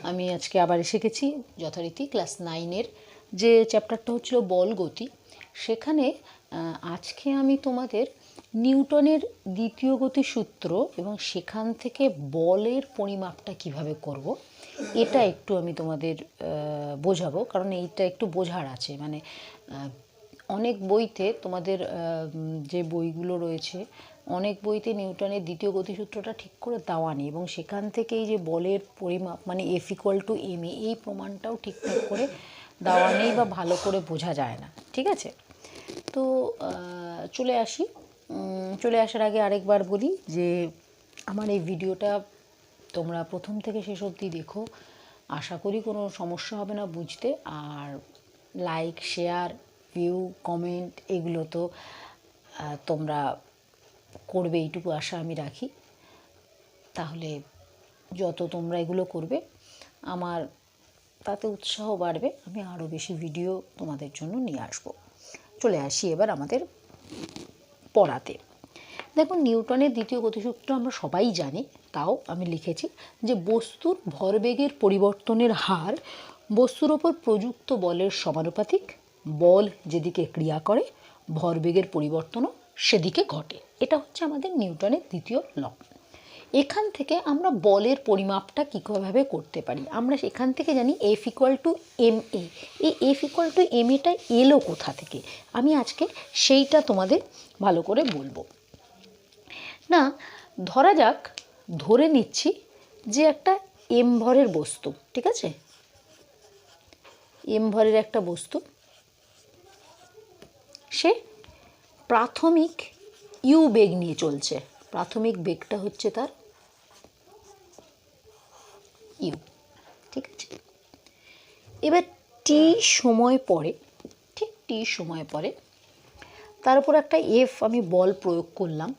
আমি আজকে আবার এসে গেছি যথারীতি ক্লাস 9-এর যে চ্যাপ্টারটা হচ্ছিল বল গতি। সেখানে আজকে আমি তোমাদের নিউটনের দ্বিতীয় গতির সূত্র এবং সেখান থেকে বলের পরিমাপটা কিভাবে করব এটা একটু আমি তোমাদের বোঝাবো, কারণ এইটা একটু বোঝার আছে। মানে অনেক বইতে তোমাদের যে বইগুলো রয়েছে, অনেক বইতে নিউটনের দ্বিতীয় গতিসূত্রটা ঠিক করে দেওয়া নেই, এবং সেখান থেকেই যে বলের পরিমাপ মানে F=ma এই প্রমাণটাও ঠিকঠাক করে দেওয়া নেই বা ভালো করে বোঝা যায় না। ঠিক আছে, তো চলে আসার আগে আরেকবার বলি যে আমার এই ভিডিওটা তোমরা প্রথম থেকে শেষ অবধি দেখো, আশা করি কোনো সমস্যা হবে না বুঝতে। আর লাইক, শেয়ার, ভিউ, কমেন্ট এগুলো তো তোমরা করবে, এইটুকু আশা আমি রাখি। তাহলে যত তোমরা এগুলো করবে আমার তাতে উৎসাহ বাড়বে, আমি আরও বেশি ভিডিও তোমাদের জন্য নিয়ে আসবো। চলে আসি এবার আমাদের পড়াতে। দেখো, নিউটনের দ্বিতীয় গতিসূত্র আমরা সবাই জানি, তাও আমি লিখেছি যে বস্তুর ভরবেগের পরিবর্তনের হার বস্তুর ওপর প্রযুক্ত বলের সমানুপাতিক। বল যেদিকে ক্রিয়া করে ভরবেগের পরিবর্তনও সেদিকে ঘটে। এটা হচ্ছে আমাদের নিউটনের দ্বিতীয় ল। এখান থেকে আমরা বলের পরিমাপটা কীভাবে করতে পারি, আমরা এখান থেকে জানি F=ma। এই F=maটা এলো কোথা থেকে, আমি আজকে সেইটা তোমাদের ভালো করে বলবো। না, ধরা যাক, ধরে নিচ্ছি যে একটা m ভরের বস্তু, ঠিক আছে, m ভরের একটা বস্তু, সে প্রাথমিক u বেগ নিয়ে চলছে। প্রাথমিক বেগটা হচ্ছে তার u, ঠিক আছে। এবার টি সময় পরে, ঠিক টি সময় পরে তার উপর একটা F আমি বল প্রয়োগ করলাম,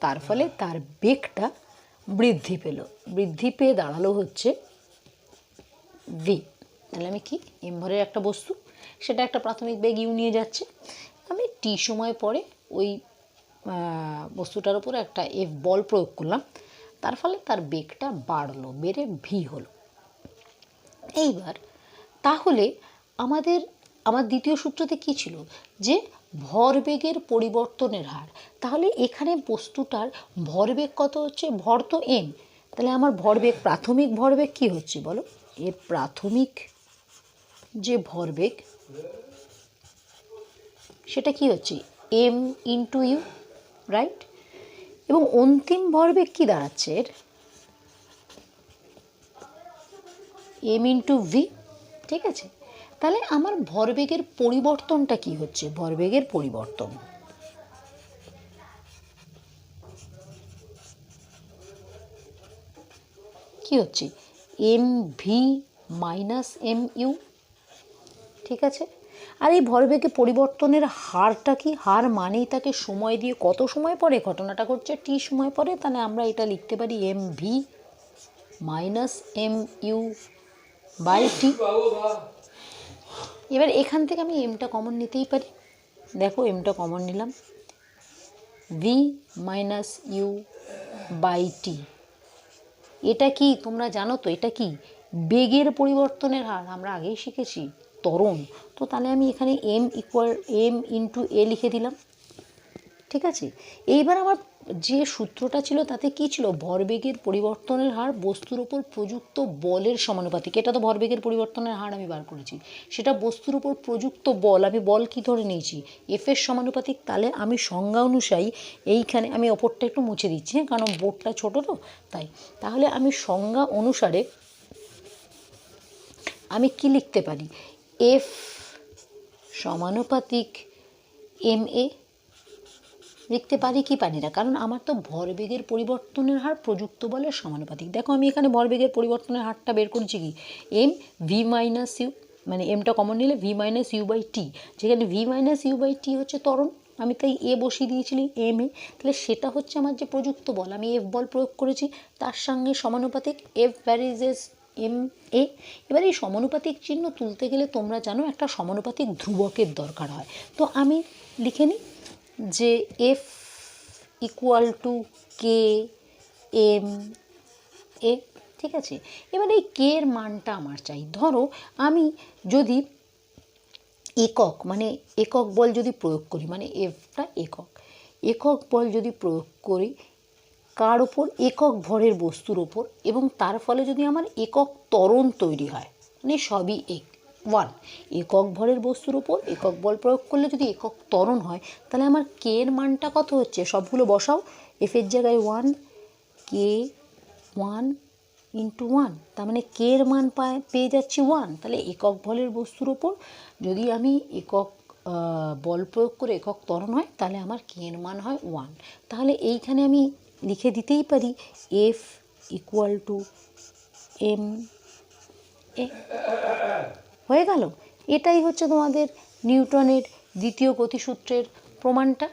তার ফলে তার বেগটা বৃদ্ধি পেল, বৃদ্ধি পেয়ে দাঁড়ালো হচ্ছে v। তাহলে আমি কি, m ভরের একটা বস্তু, সেটা একটা প্রাথমিক বেগ u নিয়ে যাচ্ছে, আমি টি সময় পরে ওই বস্তুটার উপরে একটা F বল প্রয়োগ করলাম, তার ফলে তার বেগটা বাড়লো, বেড়ে v হলো। এইবার তাহলে আমার দ্বিতীয় সূত্রতে কি ছিল, যে ভরবেগের পরিবর্তনের হার। তাহলে এখানে বস্তুটার ভরবেগ কত হচ্ছে, ভর তো m, তাহলে আমার ভরবেগ, প্রাথমিক ভরবেগ কি হচ্ছে বলো, এর প্রাথমিক যে ভরবেগ সেটা কি হচ্ছে m*u, রাইট। এবং অন্তিম ভরবেগ কি দাঁড়াচ্ছে এর, m*v, ঠিক আছে। তাহলে আমার ভরবেগের পরিবর্তনটা কি হচ্ছে, ভরবেগের পরিবর্তন কি হচ্ছে, mv মাইনাস mu, ঠিক আছে। আর এই ভরবেগের পরিবর্তনের হারটা কি, হার মানেই তাকে সময় দিয়ে, কত সময় পরে ঘটনাটা ঘটছে, টি সময় পরে, তাহলে আমরা এটা লিখতে পারি mv minus mu by T. এবার এখান থেকে আমি এমটা কমন নিতেই পারি, দেখো এমটা কমন নিলাম, v minus you by T. এটা কি তোমরা জানো তো, এটা কি বেগের পরিবর্তনের হার, আমরা আগেই শিখেছি, ত্বরণ। তো তাহলে আমি এখানে m*a লিখে দিলাম, ঠিক আছে। এইবার আমার যে সূত্রটা ছিল তাতে কি ছিল, ভরবেগের পরিবর্তনের হার বস্তুর উপর প্রযুক্ত বলের সমানুপাতিক। এটা তো ভরবেগের পরিবর্তনের হার আমি বার করেছি, সেটা বস্তুর উপর প্রযুক্ত বল, আমি বল কি ধরে নিয়েছি, F এর সমানুপাতিক। তাহলে আমি সংজ্ঞা অনুযায়ী এইখানে আমি ওপরটা একটু মুছে দিচ্ছি, হ্যাঁ, কারণ বোর্ডটা ছোট তো তাই। তাহলে আমি সংজ্ঞা অনুসারে আমি কি লিখতে পারি, F সমানুপাতিক ma লিখতে পারি কি পারি না, কারণ আমার তো ভরবেগের পরিবর্তনের হার প্রযুক্ত বলের সমানুপাতিক। দেখো আমি এখানে ভরবেগের পরিবর্তনের হারটা বের করেছি কি, mv মাইনাস ইউ, মানে এমটা কমন নিলে v minus you by T, যেখানে v minus you by T হচ্ছে ত্বরণ, আমি তাই এ বসিয়ে দিয়েছিলি ma। তাহলে সেটা হচ্ছে আমার যে প্রযুক্ত বল, আমি F বল প্রয়োগ করেছি, তার সঙ্গে সমানুপাতিক F ভ্যারিজেস ma। এবার এই সমানুপাতিক চিহ্ন তুলতে গেলে তোমরা জানো একটা সমানুপাতিক ধ্রুবকের দরকার হয়। তো আমি লিখে নিই যে F=k m a, ঠিক আছে। এবার এই কে এর মানটা আমার চাই। ধরো আমি যদি একক মানে একক বল যদি প্রয়োগ করি, মানে এফটা একক, একক বল যদি প্রয়োগ করি কার ওপর, একক ভরের বস্তুর ওপর, এবং তার ফলে যদি আমার একক ত্বরণ তৈরি হয়, মানে সবই ওয়ান, একক ভরের বস্তুর ওপর একক বল প্রয়োগ করলে যদি একক ত্বরণ হয়, তাহলে আমার কে এর মানটা কত হচ্ছে, সবগুলো বসাও, এফের জায়গায় ওয়ান, কে ওয়ান ইন্টু ওয়ান, তার মানে কে এর মান পেয়ে যাচ্ছি ওয়ান। তাহলে একক বলের বস্তুর ওপর যদি আমি একক বল প্রয়োগ করে একক ত্বরণ হয়, তাহলে আমার কে এর মান হয় ওয়ান। তাহলে এইখানে আমি লিখে দিতেই পারি F equal to M A, হয়ে গেল। এটাই হচ্ছে তোমাদের নিউটনের দ্বিতীয় গতিসূত্রের প্রমাণটা।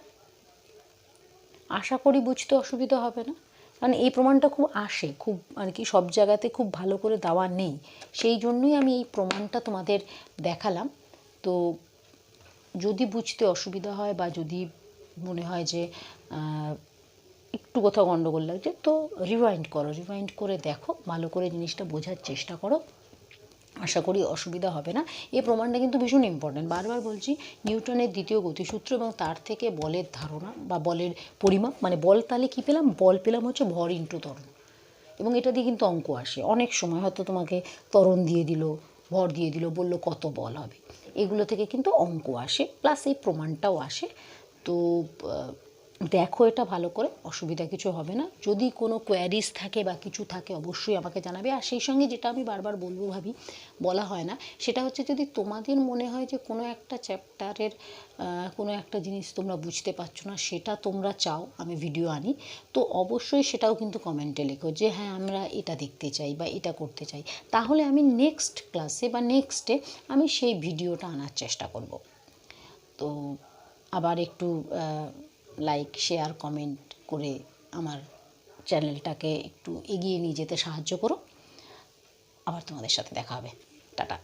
আশা করি বুঝতে অসুবিধা হবে না, কারণ এই প্রমাণটা খুব আসে, খুব আর কি সব জায়গাতে খুব ভালো করে দেওয়া নেই, সেই জন্যই আমি এই প্রমাণটা তোমাদের দেখালাম। তো যদি বুঝতে অসুবিধা হয় বা যদি মনে হয় যে একটু কোথাও গণ্ডগোল লাগছে, তো রিওয়াইন্ড করো, রিওয়াইন্ড করে দেখো, ভালো করে জিনিসটা বোঝার চেষ্টা করো, আশা করি অসুবিধা হবে না। এই প্রমাণটা কিন্তু ভীষণ ইম্পর্ট্যান্ট, বারবার বলছি, নিউটনের দ্বিতীয় গতিসূত্র এবং তার থেকে বলের ধারণা বা বলের পরিমাপ, মানে বল তাহলে কী পেলাম, বল পেলাম হচ্ছে ভর ইন্টু ত্বরণ, এবং এটা দিয়ে কিন্তু অঙ্ক আসে অনেক সময়, হয়তো তোমাকে ত্বরণ দিয়ে দিল, ভর দিয়ে দিল, বলল কত বল হবে, এগুলো থেকে কিন্তু অঙ্ক আসে, প্লাস এই প্রমাণটাও আসে। তো দেখো এটা ভালো করে, অসুবিধা কিছু হবে না। যদি কোনো কোয়ারিজ থাকে বা কিছু থাকে অবশ্যই আমাকে জানাবে। আর সেই সঙ্গে যেটা আমি বারবার বলবো ভাবি, বলা হয় না, সেটা হচ্ছে যদি তোমাদের মনে হয় যে কোনো একটা চ্যাপ্টারের কোনো একটা জিনিস তোমরা বুঝতে পারছো না, সেটা তোমরা চাও আমি ভিডিও আনি, তো অবশ্যই সেটাও কিন্তু কমেন্টে লেখো যে হ্যাঁ আমরা এটা দেখতে চাই বা এটা করতে চাই, তাহলে আমি নেক্সট ক্লাসে বা নেক্সটে আমি সেই ভিডিওটা আনার চেষ্টা করব। তো আবার একটু লাইক শেয়ার কমেন্ট করে আমার চ্যানেলটাকে একটু এগিয়ে নিয়ে যেতে সাহায্য করো। আবার তোমাদের সাথে দেখা হবে। টাটা।